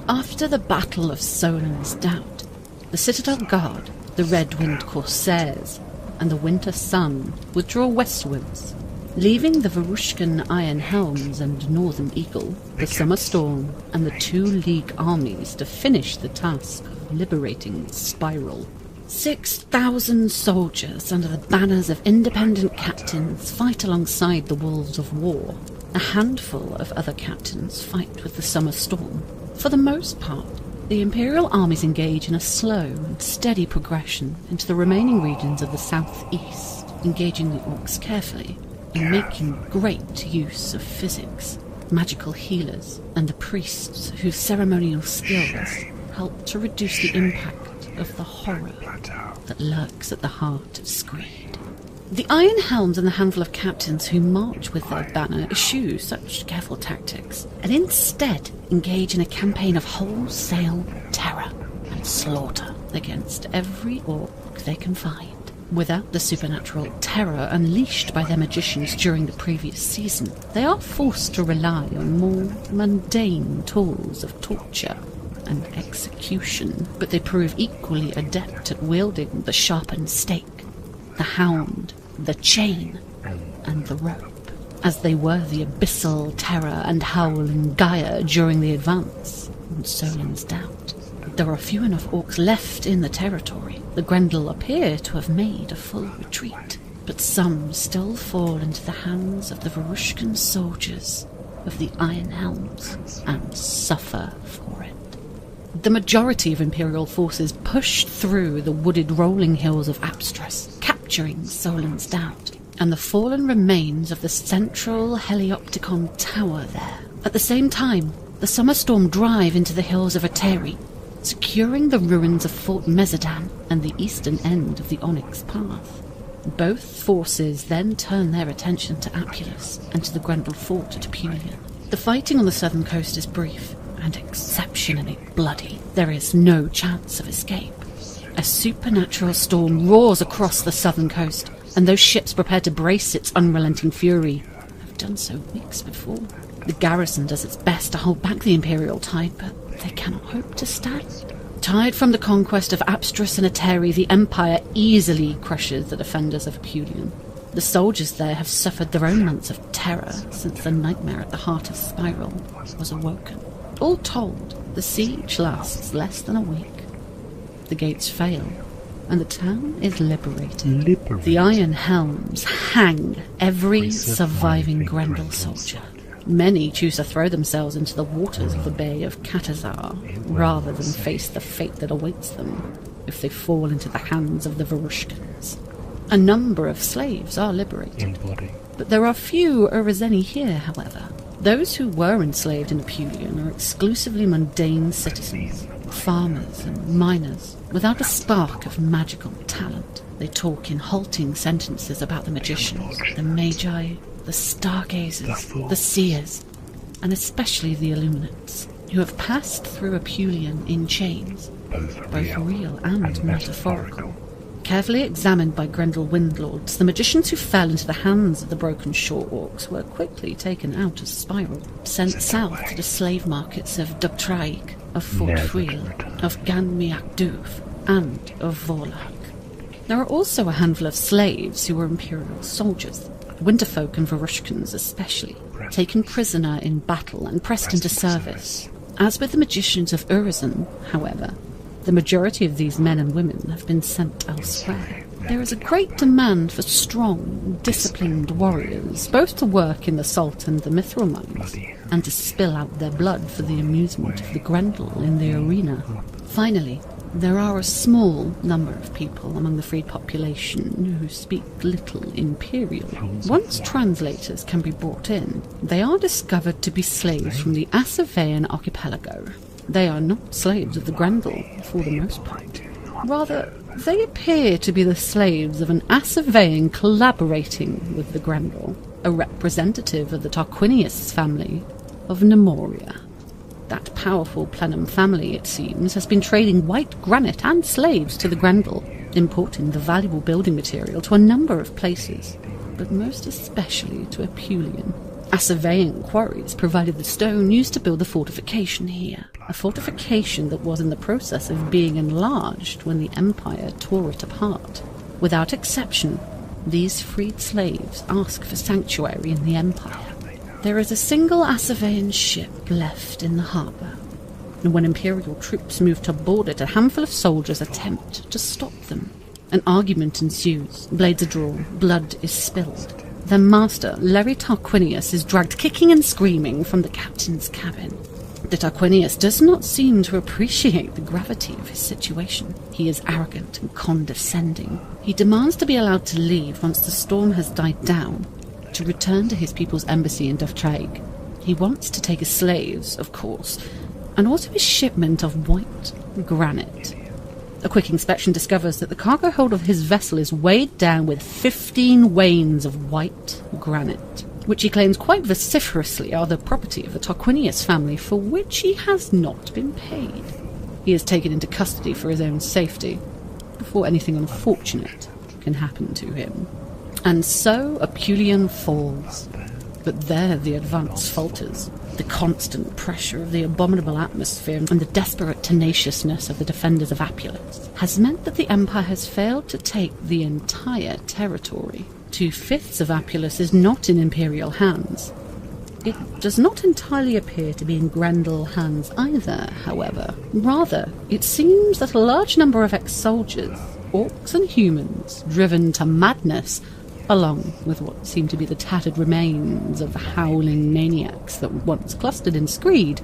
After the Battle of Solon's Doubt, the Citadel Guard, the Red Wind Corsairs, and the Winter Sun withdraw westwards, leaving the Varushkan Iron Helms and Northern Eagle, the Summer Storm, and the 2 League armies to finish the task of liberating Spiral. 6,000 soldiers under the banners of independent captains fight alongside the Wolves of War. A handful of other captains fight with the Summer Storm. For the most part, the Imperial armies engage in a slow and steady progression into the remaining regions of the southeast, engaging the orcs carefully and making great use of physics, magical healers, and the priests whose ceremonial skills help to reduce the impact of the horror that lurks at the heart of Screed. The Iron Helms and the handful of captains who march with their banner eschew such careful tactics, and instead engage in a campaign of wholesale terror and slaughter against every orc they can find. Without the supernatural terror unleashed by their magicians during the previous season, they are forced to rely on more mundane tools of torture and execution, but they prove equally adept at wielding the sharpened stake, the hound, the chain, and the rope, as they were the abyssal terror and howl in Gaia during the advance on Solon's Doubt. There are few enough orcs left in the territory. The Grendel appear to have made a full retreat, but some still fall into the hands of the Varushkan soldiers of the Iron Helms and suffer for it. The majority of Imperial forces pushed through the wooded rolling hills of Abstrus, capturing Solon's Doubt, and the fallen remains of the central Heliopticon tower there. At the same time, the Summer Storm drive into the hills of Ateri, securing the ruins of Fort Mesodan and the eastern end of the Onyx Path. Both forces then turn their attention to Apulus and to the Grendel fort at Apulian. The fighting on the southern coast is brief and exceptionally bloody. There is no chance of escape. A supernatural storm roars across the southern coast, and those ships prepared to brace its unrelenting fury have done so weeks before. The garrison does its best to hold back the Imperial tide, but they cannot hope to stand. Tired from the conquest of Abstrus and Ateri, the Empire easily crushes the defenders of Apulian. The soldiers there have suffered their own months of terror since the nightmare at the heart of Spiral was awoken. All told, the siege lasts less than a week. The gates fail, and the town is liberated. The Iron Helms hang every surviving Grendel soldier. Many choose to throw themselves into the waters of the Bay of Katazar, rather than face the fate that awaits them if they fall into the hands of the Varushkans. A number of slaves are liberated, but there are few Urizeni here, however. Those who were enslaved in Apulian are exclusively mundane citizens, farmers and miners, without a spark of magical talent. They talk in halting sentences about the magicians, the magi, the stargazers, the seers, and especially the illuminates, who have passed through Apulian in chains, both real and metaphorical. Carefully examined by Grendel Windlords, the magicians who fell into the hands of the Broken Shore Orcs were quickly taken out of Spiral, sent south to the slave markets of Dubtraig, of Fort Friel, of Ganmiakduv, and of Vorlag. There are also a handful of slaves who were Imperial soldiers, Winterfolk and Varushkans especially, taken prisoner in battle and pressed into service. As with the magicians of Urizen, however, the majority of these men and women have been sent elsewhere. There is a great demand for strong, disciplined warriors, both to work in the salt and the mithril mines, and to spill out their blood for the amusement of the Grendel in the arena. Finally, there are a small number of people among the freed population who speak little Imperial. Once translators can be brought in, they are discovered to be slaves from the Asavean archipelago. They are not slaves of the Grendel, for the most part. Rather, they appear to be the slaves of an Asavean collaborating with the Grendel, a representative of the Tarquinius family of Nemoria. That powerful Plenum family, it seems, has been trading white granite and slaves to the Grendel, importing the valuable building material to a number of places, but most especially to Apulian. Assavean quarries provided the stone used to build the fortification here, a fortification that was in the process of being enlarged when the Empire tore it apart. Without exception, these freed slaves ask for sanctuary in the Empire. There is a single Assavean ship left in the harbour, and when Imperial troops move to board it, a handful of soldiers attempt to stop them. An argument ensues, blades are drawn, blood is spilled. Their master, Larry Tarquinius, is dragged kicking and screaming from the captain's cabin. The Tarquinius does not seem to appreciate the gravity of his situation. He is arrogant and condescending. He demands to be allowed to leave once the storm has died down, to return to his people's embassy in Dovtraig. He wants to take his slaves, of course, and also his shipment of white granite. A quick inspection discovers that the cargo hold of his vessel is weighed down with 15 wains of white granite, which he claims quite vociferously are the property of the Tarquinius family, for which he has not been paid. He is taken into custody for his own safety, before anything unfortunate can happen to him. And so Apulian falls. But there the advance falters. The constant pressure of the abominable atmosphere and the desperate tenaciousness of the defenders of Apulus has meant that the Empire has failed to take the entire territory. 2/5 of Apulus is not in Imperial hands. It does not entirely appear to be in Grendel hands either, however. Rather, it seems that a large number of ex-soldiers, orcs and humans, driven to madness, along with what seem to be the tattered remains of the howling maniacs that once clustered in Screed,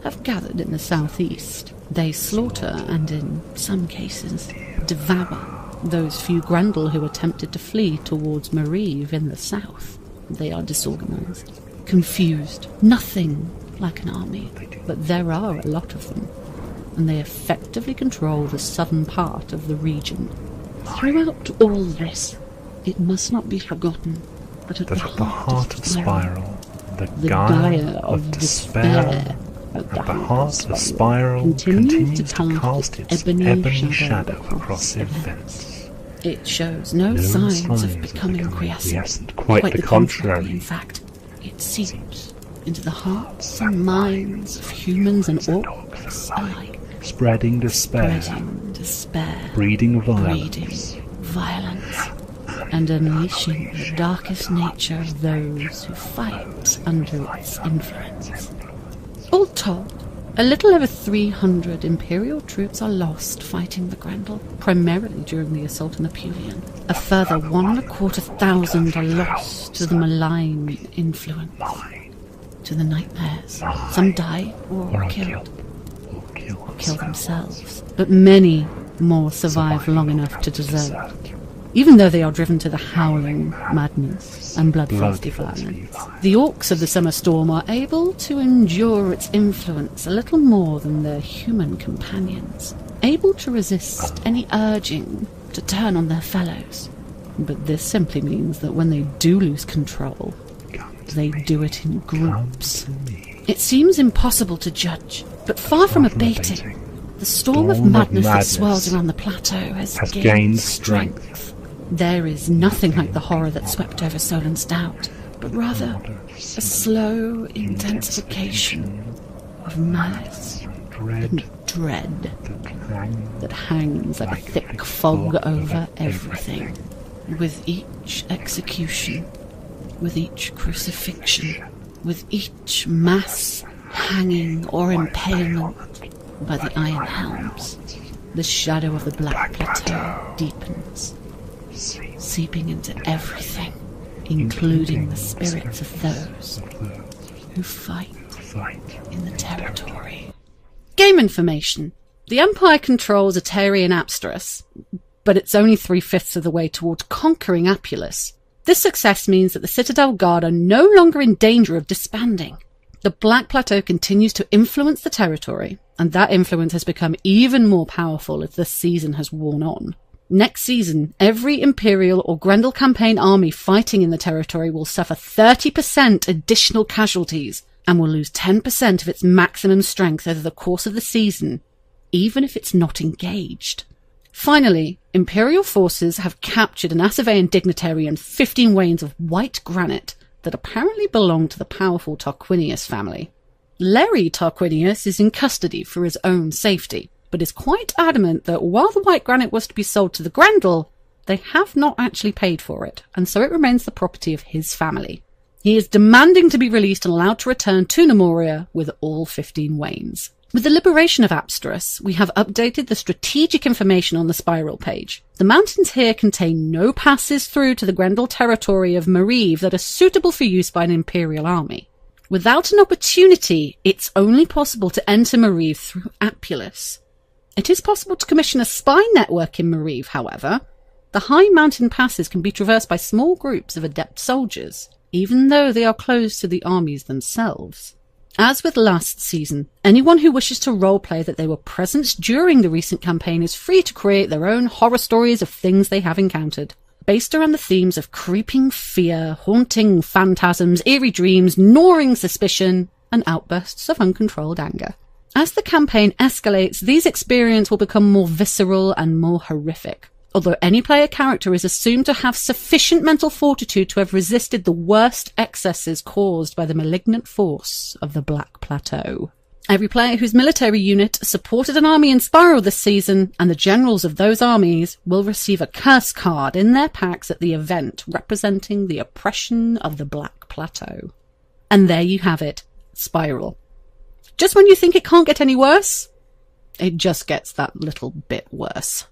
have gathered in the southeast. They slaughter and, in some cases, devour those few Grendel who attempted to flee towards Mariv in the south. They are disorganized, confused, nothing like an army, but there are a lot of them, and they effectively control the southern part of the region. Throughout all this, it must not be forgotten that at the heart of the spiral, the Gaia of despair at the heart of the spiral continues to cast its ebony shadow across events. It shows no signs of becoming quiescent. Quite the contrary. In fact, it seeps into the hearts and minds of humans and orcs alike, spreading despair, breeding violence, and unleashing the darkest nature of those who fight under its influence. All told, a little over 300 Imperial troops are lost fighting the Grendel, primarily during the assault on Apulian. A further 1,250 are lost to the malign influence, to the nightmares. Some die or are killed, or kill themselves, but many more survive long enough to desert, even though they are driven to the howling madness and bloodthirsty violence. The orcs of the Summer Storm are able to endure its influence a little more than their human companions, able to resist any urging to turn on their fellows. But this simply means that when they do lose control, they do it in groups. It seems impossible to judge, but far from abating, the storm of madness that swirls around the plateau has gained strength. There is nothing like the horror that swept over Solon's doubt, but rather a slow intensification of malice and dread that hangs like a thick fog over everything. With each execution, with each crucifixion, with each mass hanging or impalement by the iron helms, the shadow of the Black Plateau deepens, seeping into everything, including the spirits of those who fight in the territory. Game information. The Empire controls Atari and Apsteros, but it's only 3/5 of the way towards conquering Apulus. This success means that the Citadel Guard are no longer in danger of disbanding. The Black Plateau continues to influence the territory, and that influence has become even more powerful as the season has worn on. Next season, every Imperial or Grendel campaign army fighting in the territory will suffer 30% additional casualties and will lose 10% of its maximum strength over the course of the season, even if it's not engaged. Finally, Imperial forces have captured an Assavean dignitary and 15 wains of white granite that apparently belong to the powerful Tarquinius family. Larry Tarquinius is in custody for his own safety, but is quite adamant that while the white granite was to be sold to the Grendel, they have not actually paid for it, and so it remains the property of his family. He is demanding to be released and allowed to return to Nemoria with all 15 wains. With the liberation of Absterus, we have updated the strategic information on the spiral page. The mountains here contain no passes through to the Grendel territory of Mariv that are suitable for use by an Imperial army. Without an opportunity, it's only possible to enter Mariv through Apulus. It is possible to commission a spy network in Mariv, however. The high mountain passes can be traversed by small groups of adept soldiers, even though they are closed to the armies themselves. As with last season, anyone who wishes to roleplay that they were present during the recent campaign is free to create their own horror stories of things they have encountered, based around the themes of creeping fear, haunting phantasms, eerie dreams, gnawing suspicion, and outbursts of uncontrolled anger. As the campaign escalates, these experiences will become more visceral and more horrific, although any player character is assumed to have sufficient mental fortitude to have resisted the worst excesses caused by the malignant force of the Black Plateau. Every player whose military unit supported an army in Spiral this season, and the generals of those armies, will receive a curse card in their packs at the event representing the oppression of the Black Plateau. And there you have it, Spiral. Just when you think it can't get any worse, it just gets that little bit worse.